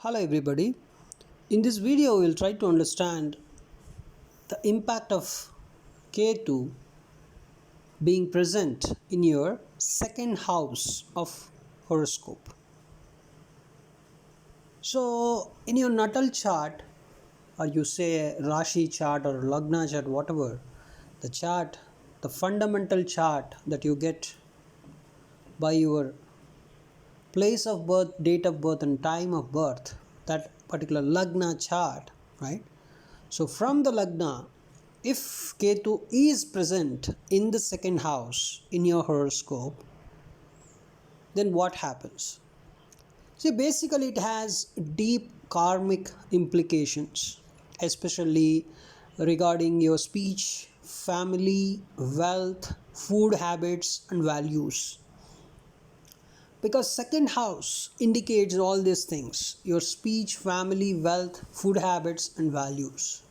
Hello everybody. In this video we'll try to understand the impact of Ketu being present in your second house of horoscope. So in your natal chart, or you say Rashi chart or Lagna chart, whatever, the chart, the fundamental chart that you get by your place of birth, date of birth and time of birth, that particular Lagna chart, right? So from the Lagna, if Ketu is present in the second house in your horoscope, then what happens? See, basically it has deep karmic implications, especially regarding your speech, family, wealth, food habits and values. Because second house indicates all these things: your speech, family, wealth, food habits and values.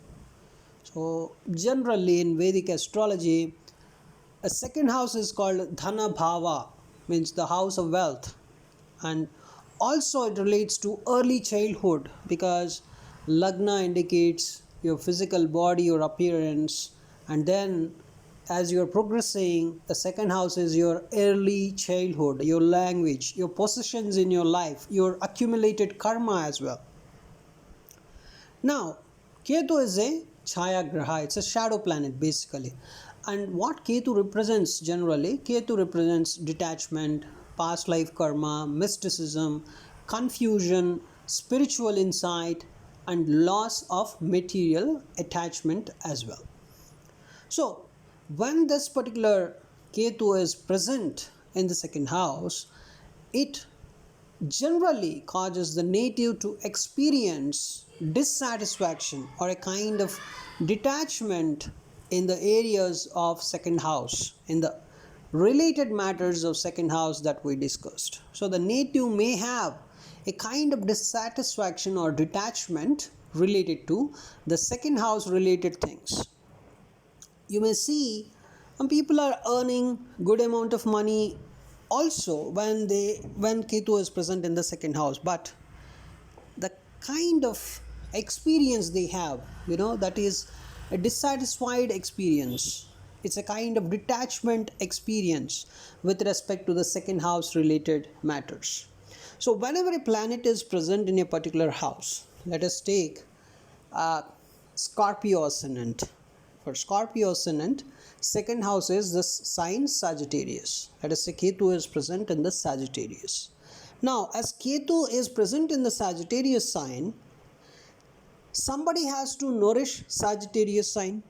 So generally in Vedic astrology, a second house is called Dhana Bhava, means the house of wealth, and also it relates to early childhood because Lagna indicates your physical body, your appearance, and then as you're progressing, the second house is your early childhood, your language, your possessions in your life, your accumulated karma as well. Now, Ketu is a Chaya Graha, it's a shadow planet basically. And what Ketu represents generally, Ketu represents detachment, past life karma, mysticism, confusion, spiritual insight, and loss of material attachment as well. So, when this particular Ketu is present in the second house, it generally causes the native to experience dissatisfaction or a kind of detachment in the areas of second house, in the related matters of second house that we discussed. So the native may have a kind of dissatisfaction or detachment related to the second house related things. You may see people are earning good amount of money also when Ketu is present in the second house, but the kind of experience they have, that is a dissatisfied experience. It's a kind of detachment experience with respect to the second house related matters. So whenever a planet is present in a particular house, let us take Scorpio ascendant. For Scorpio ascendant, second house is the sign Sagittarius. Let us say Ketu is present in the Sagittarius. Now, as Ketu is present in the Sagittarius sign, somebody has to nourish Sagittarius sign,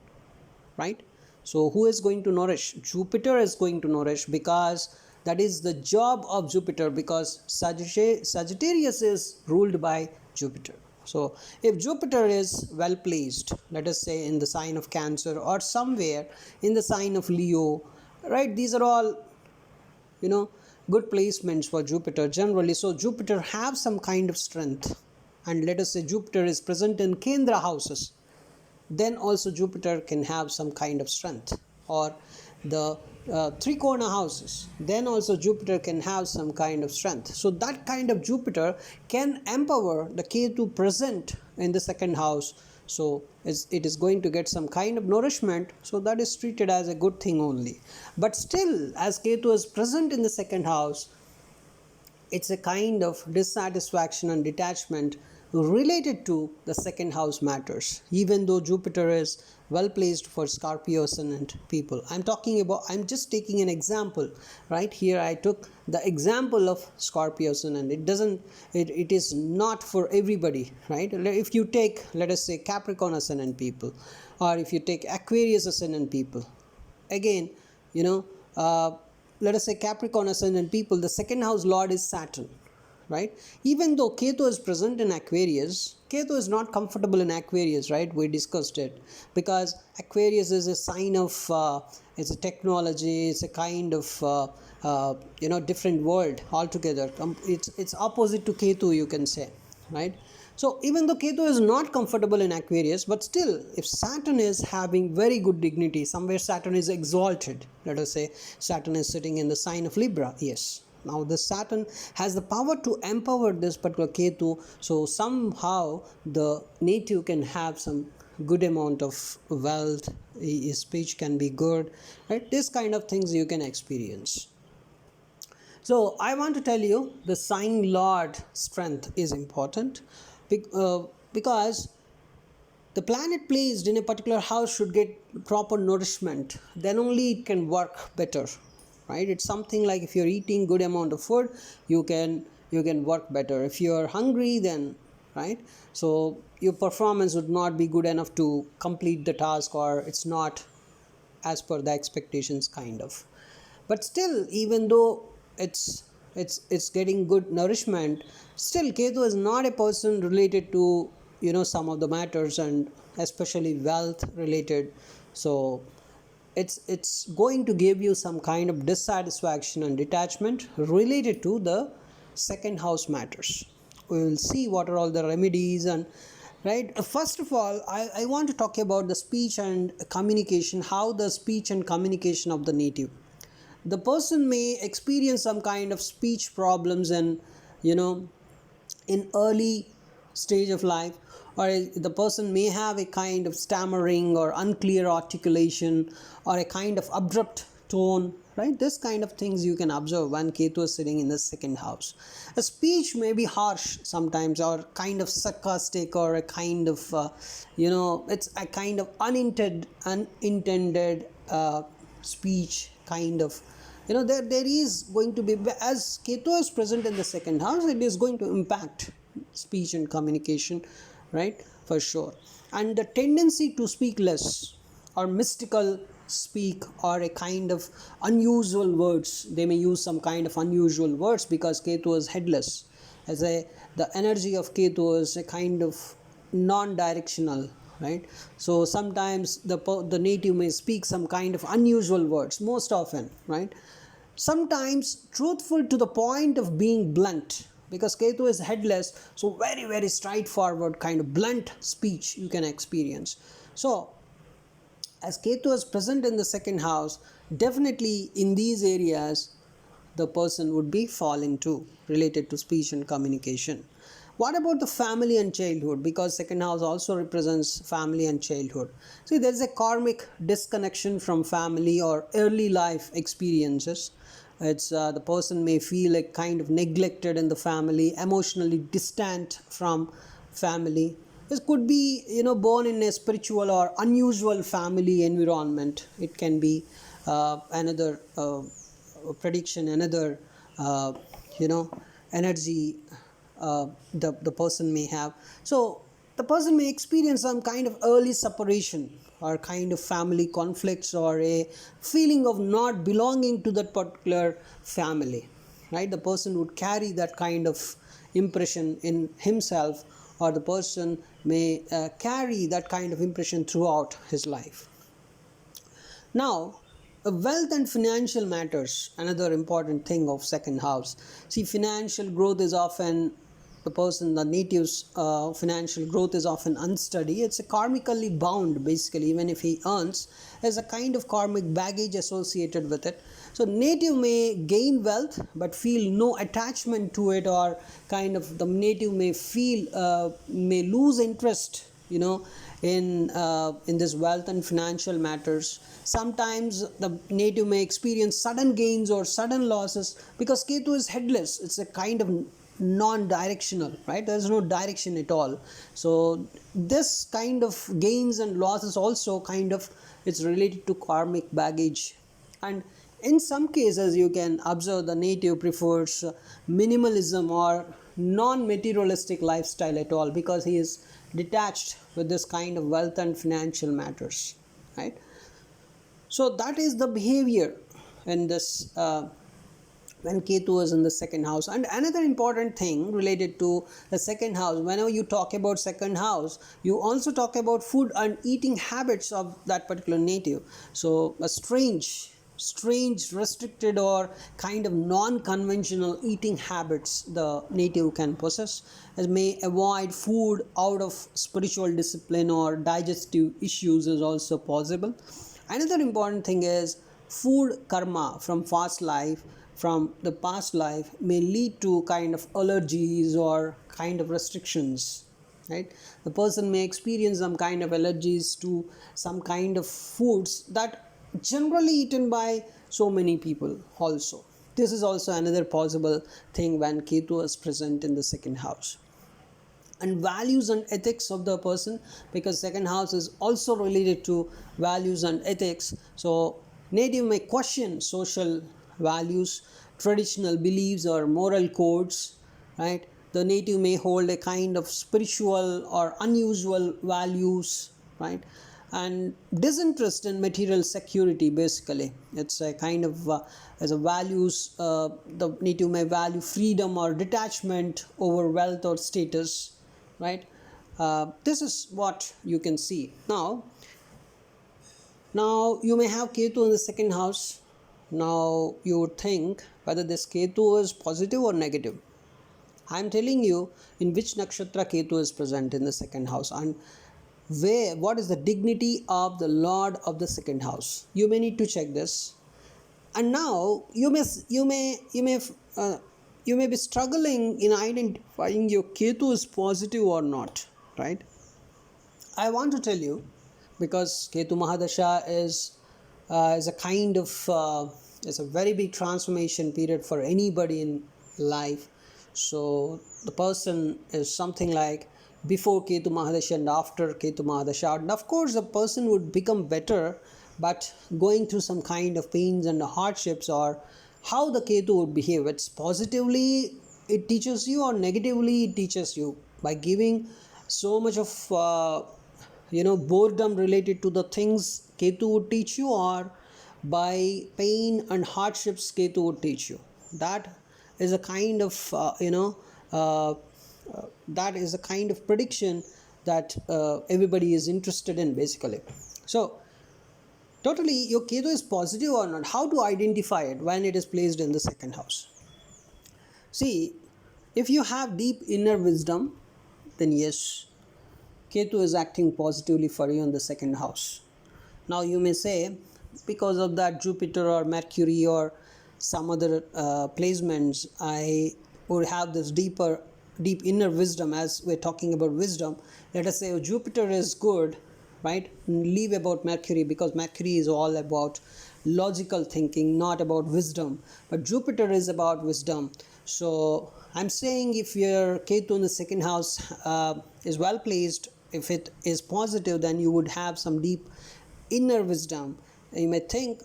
right? So, who is going to nourish? Jupiter is going to nourish, because that is the job of Jupiter, because Sagittarius is ruled by Jupiter. So, if Jupiter is well placed, let us say in the sign of Cancer or somewhere in the sign of Leo, right? These are all, good placements for Jupiter generally. So, Jupiter have some kind of strength. And let us say Jupiter is present in Kendra houses, then also Jupiter can have some kind of strength. Or the Trikona houses, then also Jupiter can have some kind of strength. So that kind of Jupiter can empower the Ketu present in the second house. So it is going to get some kind of nourishment. So that is treated as a good thing only. But still, as Ketu is present in the second house, it's a kind of dissatisfaction and detachment related to the second house matters, even though Jupiter is well placed for Scorpio ascendant people. I'm just taking an example right here. I took the example of Scorpio ascendant. It is not for everybody, right? If you take, let us say, Capricorn ascendant people, or if you take Aquarius ascendant people, again, let us say Capricorn ascendant people, the second house lord is Saturn, right? Even though Ketu is present in Aquarius, Ketu is not comfortable in Aquarius, right? We discussed it, because Aquarius is a sign of it's a technology, it's a kind of different world altogether. It's opposite to Ketu, you can say, right? So even though Ketu is not comfortable in Aquarius, but still, if Saturn is having very good dignity, somewhere Saturn is exalted, let us say Saturn is sitting in the sign of Libra, yes, Now the Saturn has the power to empower this particular Ketu, so somehow the native can have some good amount of wealth, his speech can be good, right? This kind of things you can experience. So I want to tell you the sign lord strength is important, because the planet placed in a particular house should get proper nourishment, then only it can work better, right? It's something like if you're eating good amount of food, you can work better. If you're hungry, then right, so your performance would not be good enough to complete the task, or it's not as per the expectations kind of. But still, even though it's getting good nourishment, still Ketu is not a person related to some of the matters, and especially wealth related. So it's going to give you some kind of dissatisfaction and detachment related to the second house matters. We will see what are all the remedies. And right, first of all, I want to talk about the speech and communication, how the speech and communication of the native. The person may experience some kind of speech problems, and in early stage of life, or the person may have a kind of stammering or unclear articulation, or a kind of abrupt tone, right? This kind of things you can observe when Ketu is sitting in the second house. A speech may be harsh sometimes, or kind of sarcastic, or a kind of it's a kind of unintended speech kind of. There is going to be, as Ketu is present in the second house, it is going to impact speech and communication, right, for sure. And the tendency to speak less, or mystical speak, or a kind of unusual words. They may use some kind of unusual words because Ketu is headless. The energy of Ketu is a kind of non-directional, right? So sometimes the native may speak some kind of unusual words, most often, right? Sometimes truthful to the point of being blunt, because Ketu is headless, so very, very straightforward kind of blunt speech you can experience. So as Ketu is present in the second house, definitely in these areas the person would be fall into related to speech and communication. What about the family and childhood? Because second house also represents family and childhood. See, there is a karmic disconnection from family or early life experiences. It's the person may feel like kind of neglected in the family, emotionally distant from family. This could be born in a spiritual or unusual family environment. It can be another prediction, another energy the person may have. So the person may experience some kind of early separation, or kind of family conflicts, or a feeling of not belonging to that particular family, right? The person would carry that kind of impression in himself, or the person may carry that kind of impression throughout his life. Now, wealth and financial matters, another important thing of second house. See, financial growth is often, the native's financial growth is often unsteady. It's a karmically bound, basically. Even if he earns, there's a kind of karmic baggage associated with it. So native may gain wealth but feel no attachment to it, or kind of the native may lose interest in this wealth and financial matters. Sometimes the native may experience sudden gains or sudden losses, because Ketu is headless. It's a kind of non-directional, right? There's no direction at all. So this kind of gains and losses also kind of, it's related to karmic baggage. And in some cases you can observe the native prefers minimalism or non-materialistic lifestyle at all, because he is detached with this kind of wealth and financial matters, right? So that is the behavior in this when Ketu is in the second house. And another important thing related to the second house, whenever you talk about second house, you also talk about food and eating habits of that particular native. So a strange, restricted, or kind of non-conventional eating habits the native can possess, as may avoid food out of spiritual discipline, or digestive issues is also possible. Another important thing is food karma from past life. from the past life may lead to kind of allergies or kind of restrictions, right? The person may experience some kind of allergies to some kind of foods that generally eaten by so many people also. This is also another possible thing when Ketu is present in the second house. And values and ethics of the person, because second house is also related to values and ethics. So native may question social values, traditional beliefs or moral codes, right? The native may hold a kind of spiritual or unusual values, right? And disinterest in material security, basically it's a kind of as a values, the native may value freedom or detachment over wealth or status, right? This is what you can see. Now you may have Ketu in the second house. Now you would think whether this Ketu is positive or negative. I am telling you in which nakshatra Ketu is present in the second house and what is the dignity of the Lord of the second house. You may need to check this. And now you may be struggling in identifying your Ketu is positive or not, right? I want to tell you, because Ketu Mahadasha is a kind of is a very big transformation period for anybody in life. So the person is something like before Ketu Mahadasha and after Ketu Mahadasha. And of course, the person would become better, but going through some kind of pains and hardships, or how the Ketu would behave. It's positively it teaches you, or negatively it teaches you by giving so much of boredom related to the things Ketu would teach you, or by pain and hardships Ketu would teach you. That is a kind of that is a kind of prediction that everybody is interested in, basically. So totally, your Ketu is positive or not. How to identify it when it is placed in the second house? See, if you have deep inner wisdom, then yes, Ketu is acting positively for you in the second house. Now you may say, because of that Jupiter or Mercury or some other placements, I would have this deep inner wisdom. As we're talking about wisdom, let us say Jupiter is good, right? Leave about Mercury, because Mercury is all about logical thinking, not about wisdom, but Jupiter is about wisdom. So I'm saying if your Ketu in the second house is well placed, if it is positive, then you would have some deep inner wisdom. You may think,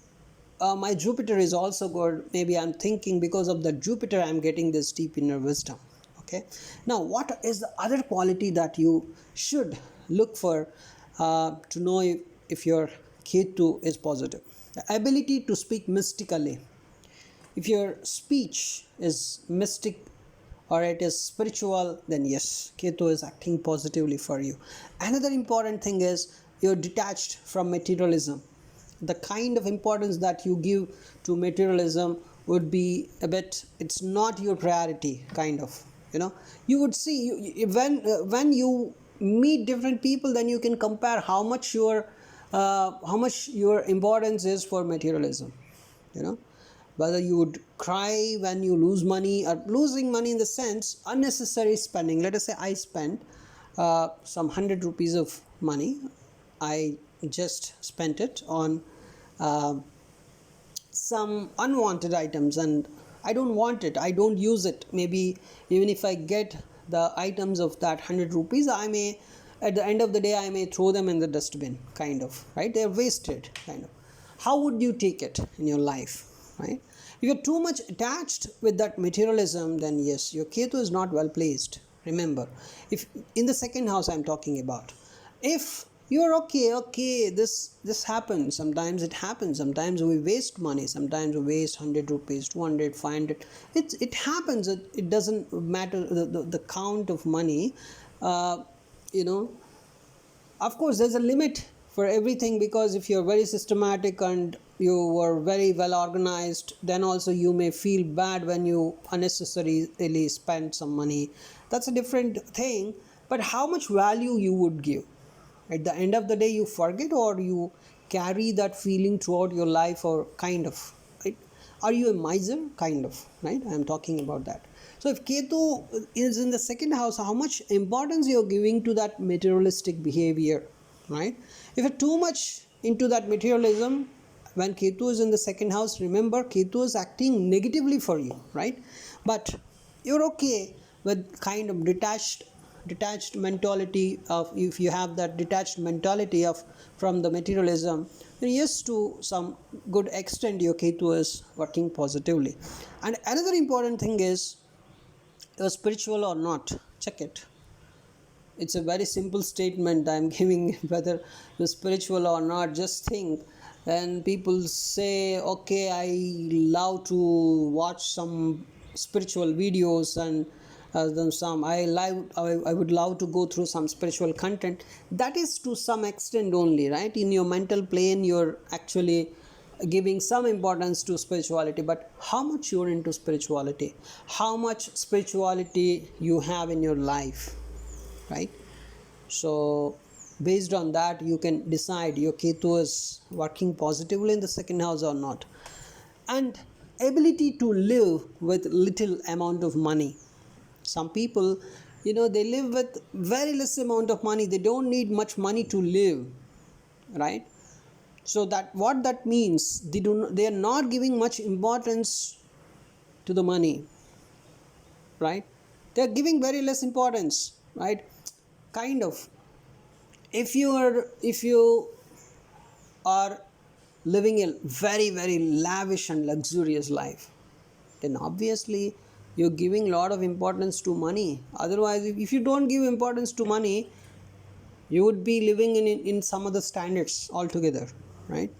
my Jupiter is also good. Maybe I'm thinking because of the Jupiter I'm getting this deep inner wisdom. Okay. Now, what is the other quality that you should look for to know if your Ketu is positive? The ability to speak mystically. If your speech is mystic or it is spiritual, then yes, Ketu is acting positively for you. Another important thing is you're detached from materialism. The kind of importance that you give to materialism would be a bit, it's not your priority, kind of. You would see when you meet different people, then you can compare how much your importance is for materialism. Whether you would cry when you lose money, or losing money in the sense unnecessary spending. Let us say I spent some 100 rupees of money. I just spent it on some unwanted items, and I don't want it, I don't use it. Maybe even if I get the items of that 100 rupees, I may, at the end of the day, I may throw them in the dustbin, kind of, right? They're wasted, kind of. How would you take it in your life, right? If you're too much attached with that materialism, then yes, your Ketu is not well placed. Remember, if in the second house I'm talking about, if you're okay, this happens, sometimes it happens, sometimes we waste money, sometimes we waste 100 rupees, 200, 500, it happens. It doesn't matter the count of money. Of course there's a limit for everything, because if you're very systematic and you were very well organized, then also you may feel bad when you unnecessarily spend some money. That's a different thing. But how much value you would give? At the end of the day, you forget, or you carry that feeling throughout your life, or kind of, right? Are you a miser? Kind of, right? I am talking about that. So if Ketu is in the second house, how much importance you're giving to that materialistic behavior, right? If you're too much into that materialism, when Ketu is in the second house, remember Ketu is acting negatively for you, right? But you're okay with kind of detached mentality of, if you have that detached mentality of from the materialism, then yes, to some good extent your Ketu is working positively. And another important thing is, you're spiritual or not, check it. It's a very simple statement I'm giving. Whether you're spiritual or not, just think. And people say, okay, I love to watch some spiritual videos, and then some I would love to go through some spiritual content. That is to some extent only, right? In your mental plane you're actually giving some importance to spirituality, but how much you're into spirituality, how much spirituality you have in your life, right? So based on that you can decide your Ketu is working positively in the second house or not. And ability to live with little amount of money. Some people, they live with very less amount of money. They don't need much money to live, right? So that what that means, they are not giving much importance to the money, right? They are giving very less importance, right? Kind of. If you are living a very very lavish and luxurious life, then obviously you're giving a lot of importance to money. Otherwise, if you don't give importance to money, you would be living in some other standards altogether, right?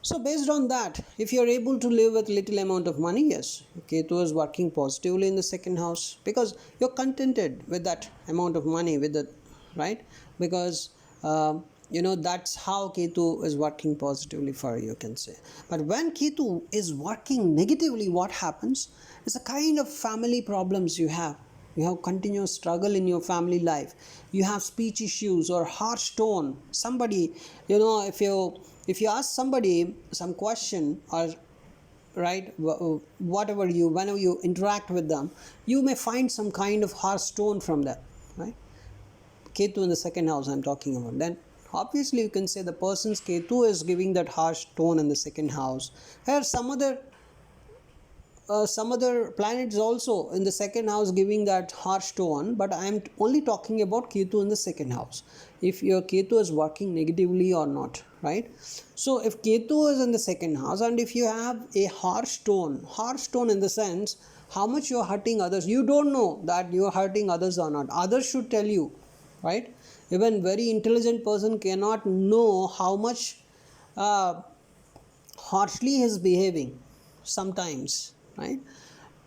So based on that, if you are able to live with little amount of money, yes, Ketu is working positively in the second house, because you're contented with that amount of money, with the, right? Because that's how Ketu is working positively for you, can say. But when Ketu is working negatively, what happens is a kind of family problems you have. You have continuous struggle in your family life. You have speech issues or harsh tone. Somebody, if you ask somebody some question, or right, whenever you interact with them, you may find some kind of harsh tone from them, right? Ketu in the second house I'm talking about. Then obviously you can say the person's Ketu is giving that harsh tone in the second house. Here some other planets also in the second house giving that harsh tone, but I am only talking about Ketu in the second house. If your Ketu is working negatively or not, right? So if Ketu is in the second house, and if you have a harsh tone in the sense how much you are hurting others, you don't know that you are hurting others or not. Others should tell you, right? Even very intelligent person cannot know how much harshly he is behaving sometimes, right?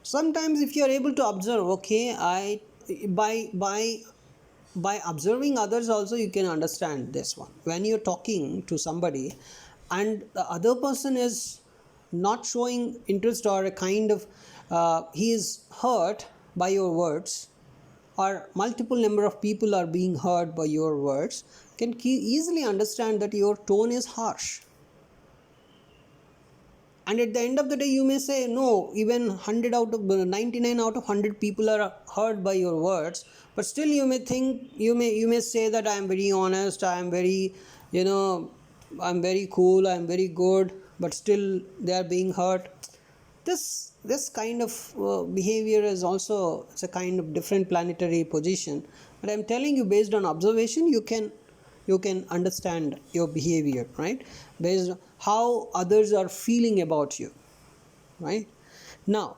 Sometimes if you are able to observe, okay, by observing others also you can understand this one. When you're talking to somebody and the other person is not showing interest, or a kind of he is hurt by your words, or multiple number of people are being hurt by your words, can easily understand that your tone is harsh. And at the end of the day you may say, no, even 100 out of 99 out of 100 people are hurt by your words, but still you may think, you may say that I am very honest, I am very, I'm very cool, I am very good, but still they are being hurt. This kind of behavior is also, it's a kind of different planetary position, but I'm telling you, based on observation you can understand your behavior, right? Based on how others are feeling about you, right? Now,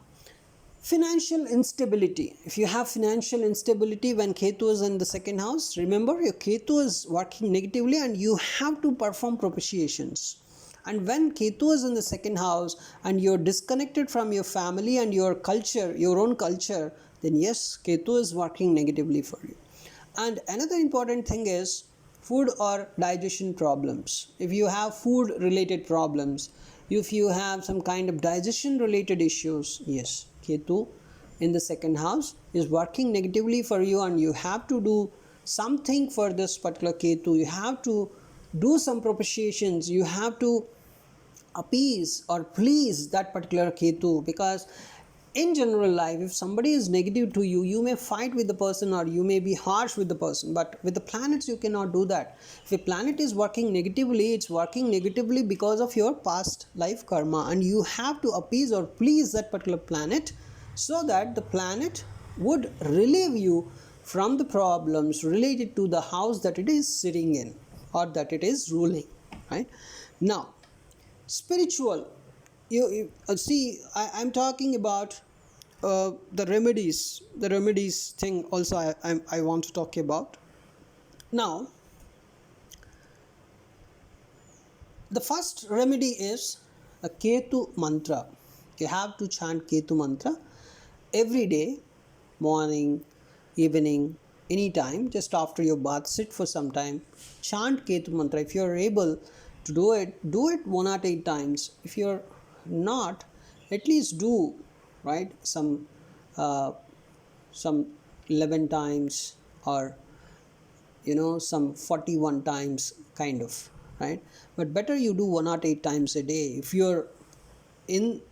financial instability. If you have financial instability when Ketu is in the second house, remember your Ketu is working negatively and you have to perform propitiations. And when Ketu is in the second house and you're disconnected from your family and your culture, your own culture, then yes, Ketu is working negatively for you. And another important thing is food or digestion problems. If you have food related problems, if you have some kind of digestion related issues, yes, Ketu in the second house is working negatively for you, and you have to do something for this particular Ketu. You have to do some propitiations, you have to appease or please that particular Ketu, because in general life, if somebody is negative to you, you may fight with the person or you may be harsh with the person, but with the planets you cannot do that. If a planet is working negatively, it's working negatively because of your past life karma, and you have to appease or please that particular planet so that the planet would relieve you from the problems related to the house that it is sitting in or that it is ruling, right? Now, spiritual, you see, I'm talking about the remedies thing also. I want to talk about now. The first remedy is a Ketu mantra. You have to chant Ketu mantra every day, morning, evening, anytime, just after your bath. Sit for some time, chant Ketu mantra. If you're able to do it 108 times. If you're not, at least do, right, uh, some 11 times, or some 41 times, kind of, right? But better you do 108 times a day. If you're in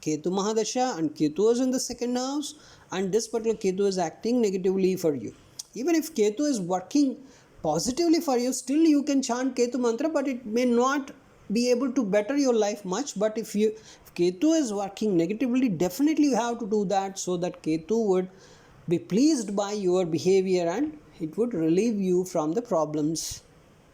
Ketu Mahadasha and Ketu is in the second house, and this particular Ketu is acting negatively for you, even if Ketu is working positively for you, still you can chant Ketu mantra, but it may not be able to better your life much. But if Ketu is working negatively, definitely you have to do that, so that Ketu would be pleased by your behavior and it would relieve you from the problems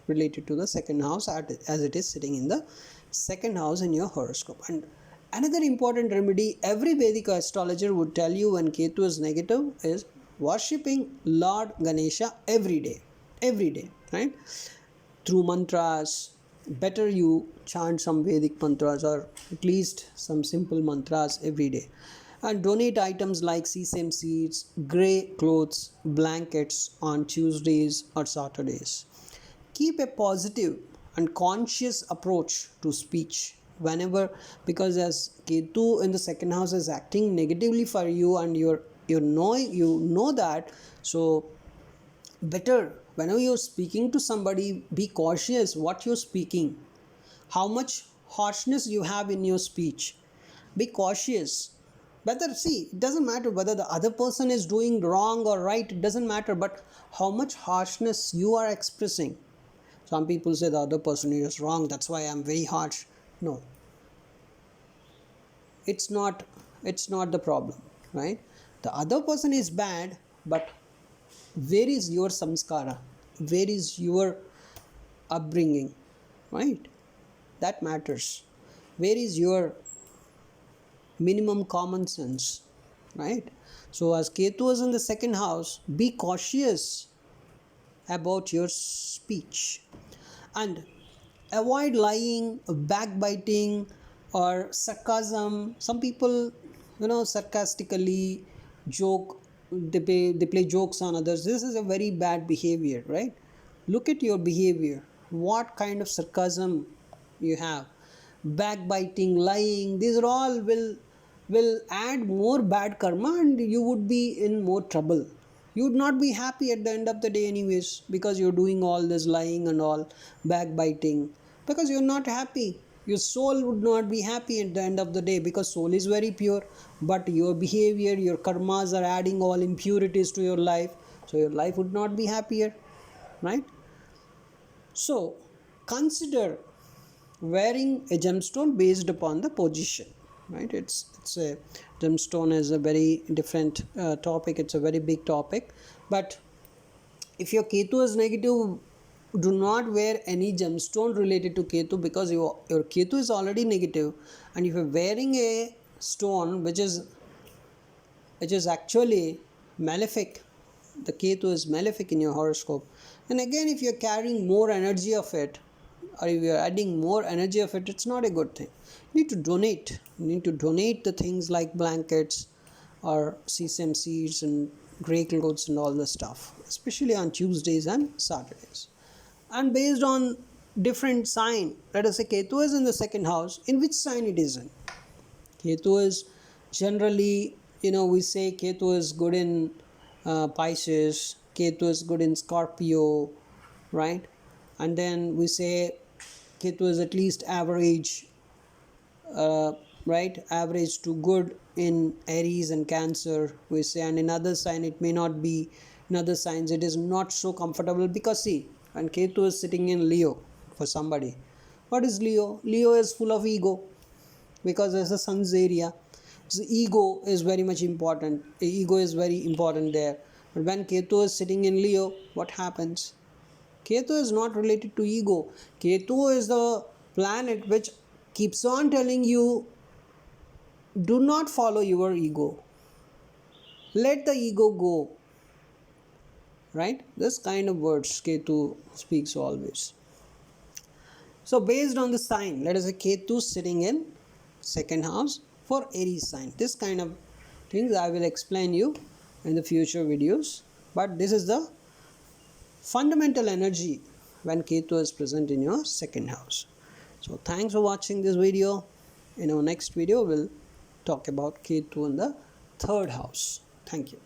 related to the second house, as it is sitting in the second house in your horoscope. And another important remedy every Vedic astrologer would tell you when Ketu is negative is worshipping Lord Ganesha every day, right? Through mantras. Better you chant some Vedic mantras, or at least some simple mantras every day. And donate items like sesame seeds, grey clothes, blankets on Tuesdays or Saturdays. Keep a positive and conscious approach to speech whenever, because as Ketu in the second house is acting negatively for you, and you know that, so better whenever you're speaking to somebody, be cautious what you're speaking, how much harshness you have in your speech. Be cautious. Whether, see, it doesn't matter whether the other person is doing wrong or right, it doesn't matter, but how much harshness you are expressing. Some people say the other person is wrong, that's why I'm very harsh. No, it's not the problem, right? The other person is bad, but where is your samskara? Where is your upbringing, right? That matters. Where is your minimum common sense, right? So as Ketu is in the second house, be cautious about your speech and avoid lying, backbiting, or sarcasm. Some people, sarcastically joke, they play jokes on others. This is a very bad behavior, right? Look at your behavior, what kind of sarcasm you have. Backbiting, lying, these are all will add more bad karma, and you would be in more trouble. You would not be happy at the end of the day anyways, because you're doing all this lying and all backbiting, because you're not happy. Your soul would not be happy at the end of the day, because soul is very pure, but your behavior, your karmas are adding all impurities to your life, so your life would not be happier, right? So consider wearing a gemstone based upon the position, right? It's a gemstone is a very different topic. It's a very big topic. But if your Ketu is negative, do not wear any gemstone related to Ketu, because your Ketu is already negative. And if you're wearing a stone which is actually malefic, the Ketu is malefic in your horoscope, and again if you're carrying more energy of it, or if you're adding more energy of it, it's not a good thing. You need to donate. You need to donate the things like blankets or sesame seeds and grey clothes and all the stuff, especially on Tuesdays and Saturdays. And based on different sign, let us say Ketu is in the second house, in which sign it is in. Ketu is generally, we say Ketu is good in Pisces, Ketu is good in Scorpio, right? And then we say Ketu is at least average uh, right, average to good in Aries and Cancer, we say, and in other sign it may not be. In other signs it is not so comfortable, because see, when Ketu is sitting in Leo for somebody, what is Leo? Leo is full of ego, because there's a sun's area. So ego is very much important. Ego is very important there. But when Ketu is sitting in Leo, what happens? Ketu is not related to ego. Ketu is the planet which keeps on telling you, do not follow your ego. Let the ego go. Right? This kind of words Ketu speaks always. So based on the sign, let us say Ketu sitting in second house for Aries sign. This kind of things I will explain you in the future videos. But this is the fundamental energy when Ketu is present in your second house. So thanks for watching this video. In our next video, we'll talk about Ketu in the third house. Thank you.